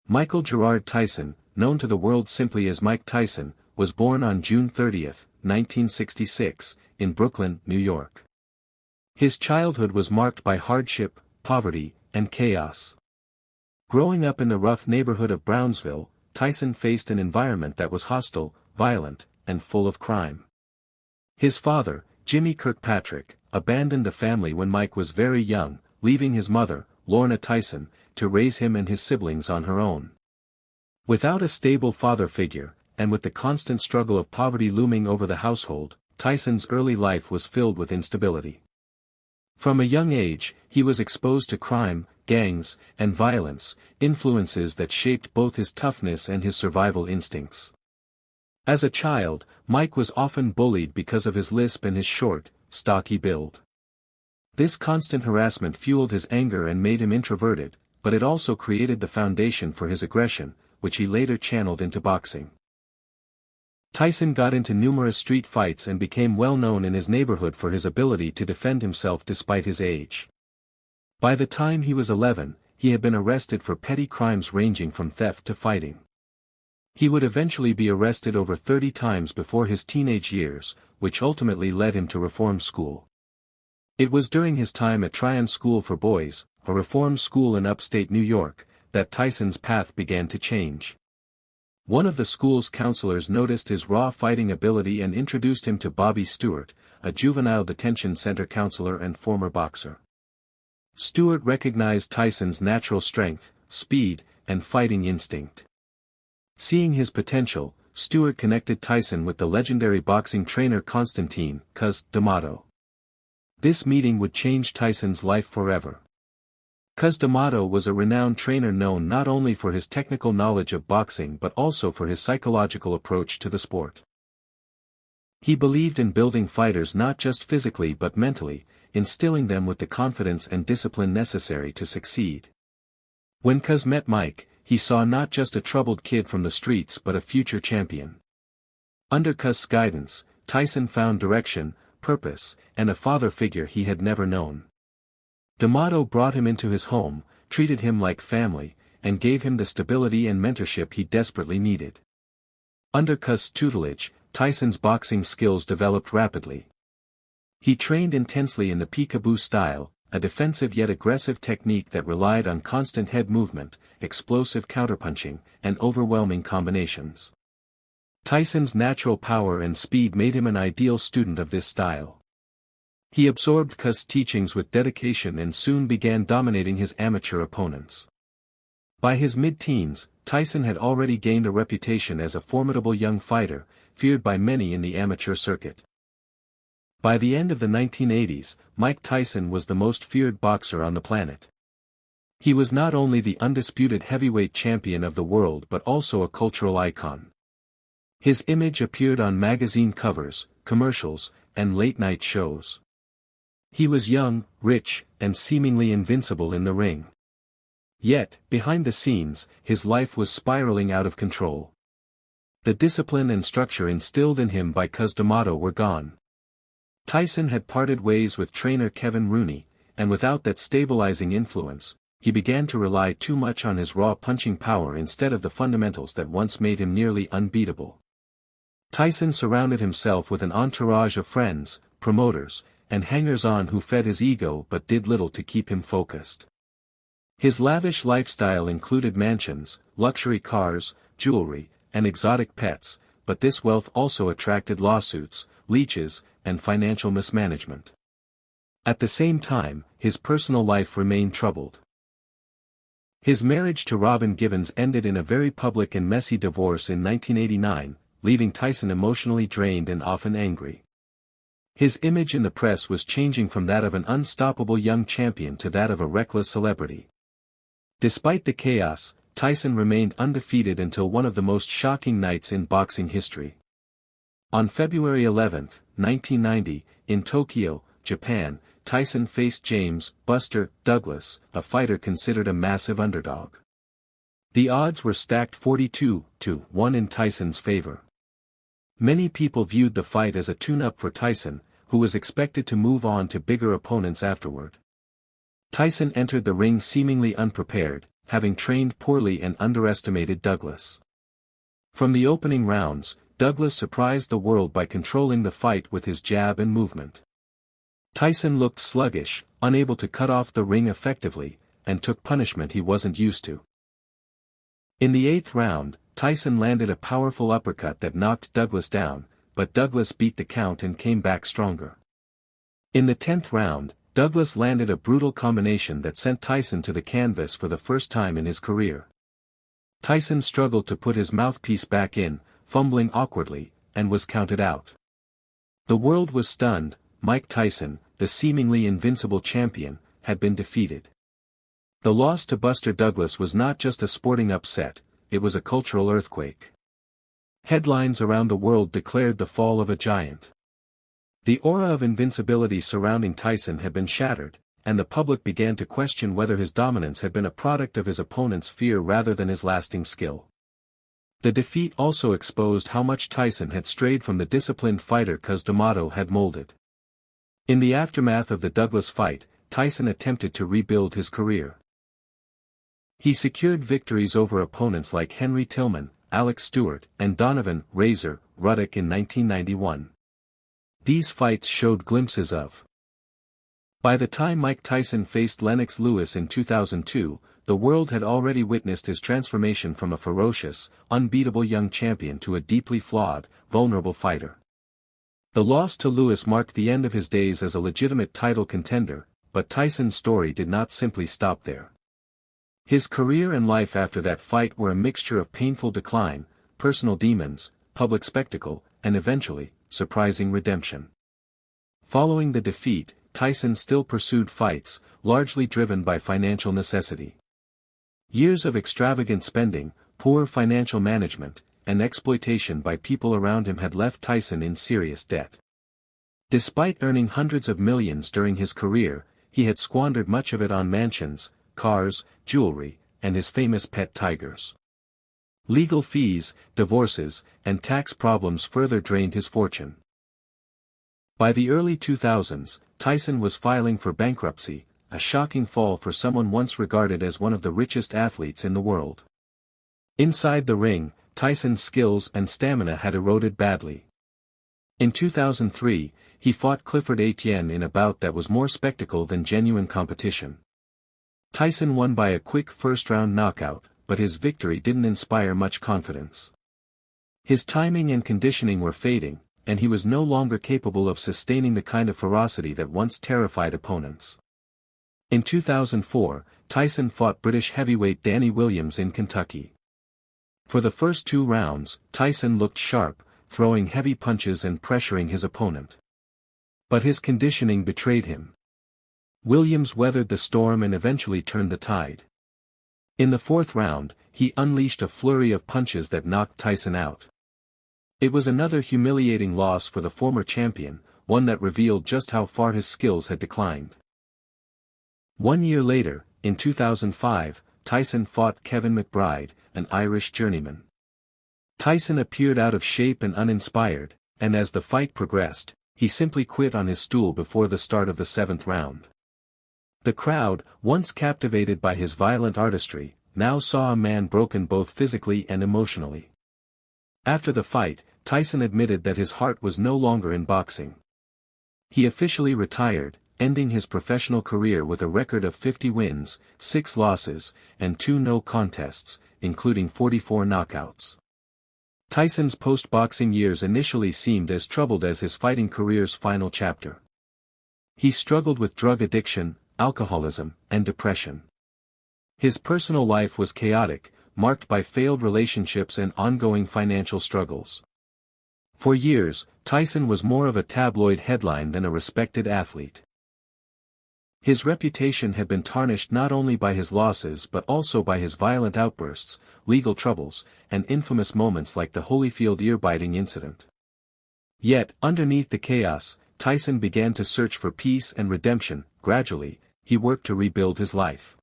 Michael Gerard Tyson, known to the world simply as Mike Tyson, was born on June 30, 1966, in Brooklyn, New York. His childhood was marked by hardship, poverty, and chaos. Growing up in the rough neighborhood of Brownsville, Tyson faced an environment that was hostile, violent, and full of crime. His father, Jimmy Kirkpatrick, abandoned the family when Mike was very young, leaving his mother, Lorna Tyson, to raise him and his siblings on her own. Without a stable father figure, and with the constant struggle of poverty looming over the household, Tyson's early life was filled with instability. From a young age, he was exposed to crime, gangs, and violence, influences that shaped both his toughness and his survival instincts. As a child, Mike was often bullied because of his lisp and his short, stocky build. This constant harassment fueled his anger and made him introverted, but it also created the foundation for his aggression, which he later channeled into boxing. Tyson got into numerous street fights and became well known in his neighborhood for his ability to defend himself despite his age. By the time he was 11, he had been arrested for petty crimes ranging from theft to fighting. He would eventually be arrested over 30 times before his teenage years, which ultimately led him to reform school. It was during his time at Tryon School for Boys, a reform school in upstate New York, that Tyson's path began to change. One of the school's counselors noticed his raw fighting ability and introduced him to Bobby Stewart, a juvenile detention center counselor and former boxer. Stewart recognized Tyson's natural strength, speed, and fighting instinct. Seeing his potential, Stewart connected Tyson with the legendary boxing trainer Constantine "Cuz" D'Amato. This meeting would change Tyson's life forever. Cuz D'Amato was a renowned trainer known not only for his technical knowledge of boxing but also for his psychological approach to the sport. He believed in building fighters not just physically but mentally, instilling them with the confidence and discipline necessary to succeed. When Cuz met Mike, he saw not just a troubled kid from the streets but a future champion. Under Cuz's guidance, Tyson found direction, purpose, and a father figure he had never known. D'Amato brought him into his home, treated him like family, and gave him the stability and mentorship he desperately needed. Under Cuz's tutelage, Tyson's boxing skills developed rapidly. He trained intensely in the peekaboo style, a defensive yet aggressive technique that relied on constant head movement, explosive counterpunching, and overwhelming combinations. Tyson's natural power and speed made him an ideal student of this style. He absorbed Cuz's teachings with dedication and soon began dominating his amateur opponents. By his mid-teens, Tyson had already gained a reputation as a formidable young fighter, feared by many in the amateur circuit. By the end of the 1980s, Mike Tyson was the most feared boxer on the planet. He was not only the undisputed heavyweight champion of the world but also a cultural icon. His image appeared on magazine covers, commercials, and late-night shows. He was young, rich, and seemingly invincible in the ring. Yet, behind the scenes, his life was spiraling out of control. The discipline and structure instilled in him by Cuz D'Amato were gone. Tyson had parted ways with trainer Kevin Rooney, and without that stabilizing influence, he began to rely too much on his raw punching power instead of the fundamentals that once made him nearly unbeatable. Tyson surrounded himself with an entourage of friends, promoters, and hangers-on who fed his ego but did little to keep him focused. His lavish lifestyle included mansions, luxury cars, jewelry, and exotic pets, but this wealth also attracted lawsuits, leeches, and financial mismanagement. At the same time, his personal life remained troubled. His marriage to Robin Givens ended in a very public and messy divorce in 1989, leaving Tyson emotionally drained and often angry. His image in the press was changing from that of an unstoppable young champion to that of a reckless celebrity. Despite the chaos, Tyson remained undefeated until one of the most shocking nights in boxing history. On February 11, 1990, in Tokyo, Japan, Tyson faced James "Buster" Douglas, a fighter considered a massive underdog. The odds were stacked 42-1 in Tyson's favor. Many people viewed the fight as a tune-up for Tyson, who was expected to move on to bigger opponents afterward. Tyson entered the ring seemingly unprepared, having trained poorly and underestimated Douglas. From the opening rounds, Douglas surprised the world by controlling the fight with his jab and movement. Tyson looked sluggish, unable to cut off the ring effectively, and took punishment he wasn't used to. In the 8th round, Tyson landed a powerful uppercut that knocked Douglas down, but Douglas beat the count and came back stronger. In the 10th round, Douglas landed a brutal combination that sent Tyson to the canvas for the first time in his career. Tyson struggled to put his mouthpiece back in, fumbling awkwardly, and was counted out. The world was stunned. Mike Tyson, the seemingly invincible champion, had been defeated. The loss to Buster Douglas was not just a sporting upset, it was a cultural earthquake. Headlines around the world declared the fall of a giant. The aura of invincibility surrounding Tyson had been shattered, and the public began to question whether his dominance had been a product of his opponent's fear rather than his lasting skill. The defeat also exposed how much Tyson had strayed from the disciplined fighter Cus D'Amato had molded. In the aftermath of the Douglas fight, Tyson attempted to rebuild his career. He secured victories over opponents like Henry Tillman, Alex Stewart, and Donovan "Razor" Ruddock in 1991. These fights showed glimpses of. By the time Mike Tyson faced Lennox Lewis in 2002, the world had already witnessed his transformation from a ferocious, unbeatable young champion to a deeply flawed, vulnerable fighter. The loss to Lewis marked the end of his days as a legitimate title contender, but Tyson's story did not simply stop there. His career and life after that fight were a mixture of painful decline, personal demons, public spectacle, and eventually, surprising redemption. Following the defeat, Tyson still pursued fights, largely driven by financial necessity. Years of extravagant spending, poor financial management, and exploitation by people around him had left Tyson in serious debt. Despite earning hundreds of millions during his career, he had squandered much of it on mansions, cars, jewelry, and his famous pet tigers. Legal fees, divorces, and tax problems further drained his fortune. By the early 2000s, Tyson was filing for bankruptcy, a shocking fall for someone once regarded as one of the richest athletes in the world. Inside the ring, Tyson's skills and stamina had eroded badly. In 2003, he fought Clifford Etienne in a bout that was more spectacle than genuine competition. Tyson won by a quick first-round knockout, but his victory didn't inspire much confidence. His timing and conditioning were fading, and he was no longer capable of sustaining the kind of ferocity that once terrified opponents. In 2004, Tyson fought British heavyweight Danny Williams in Kentucky. For the first 2 rounds, Tyson looked sharp, throwing heavy punches and pressuring his opponent. But his conditioning betrayed him. Williams weathered the storm and eventually turned the tide. In the 4th round, he unleashed a flurry of punches that knocked Tyson out. It was another humiliating loss for the former champion, one that revealed just how far his skills had declined. 1 year later, in 2005, Tyson fought Kevin McBride, an Irish journeyman. Tyson appeared out of shape and uninspired, and as the fight progressed, he simply quit on his stool before the start of the 7th round. The crowd, once captivated by his violent artistry, now saw a man broken both physically and emotionally. After the fight, Tyson admitted that his heart was no longer in boxing. He officially retired, ending his professional career with a record of 50 wins, 6 losses, and 2 no contests, including 44 knockouts. Tyson's post-boxing years initially seemed as troubled as his fighting career's final chapter. He struggled with drug addiction, alcoholism, and depression. His personal life was chaotic, marked by failed relationships and ongoing financial struggles. For years, Tyson was more of a tabloid headline than a respected athlete. His reputation had been tarnished not only by his losses but also by his violent outbursts, legal troubles, and infamous moments like the Holyfield ear-biting incident. Yet, underneath the chaos, Tyson began to search for peace and redemption. Gradually, he worked to rebuild his life.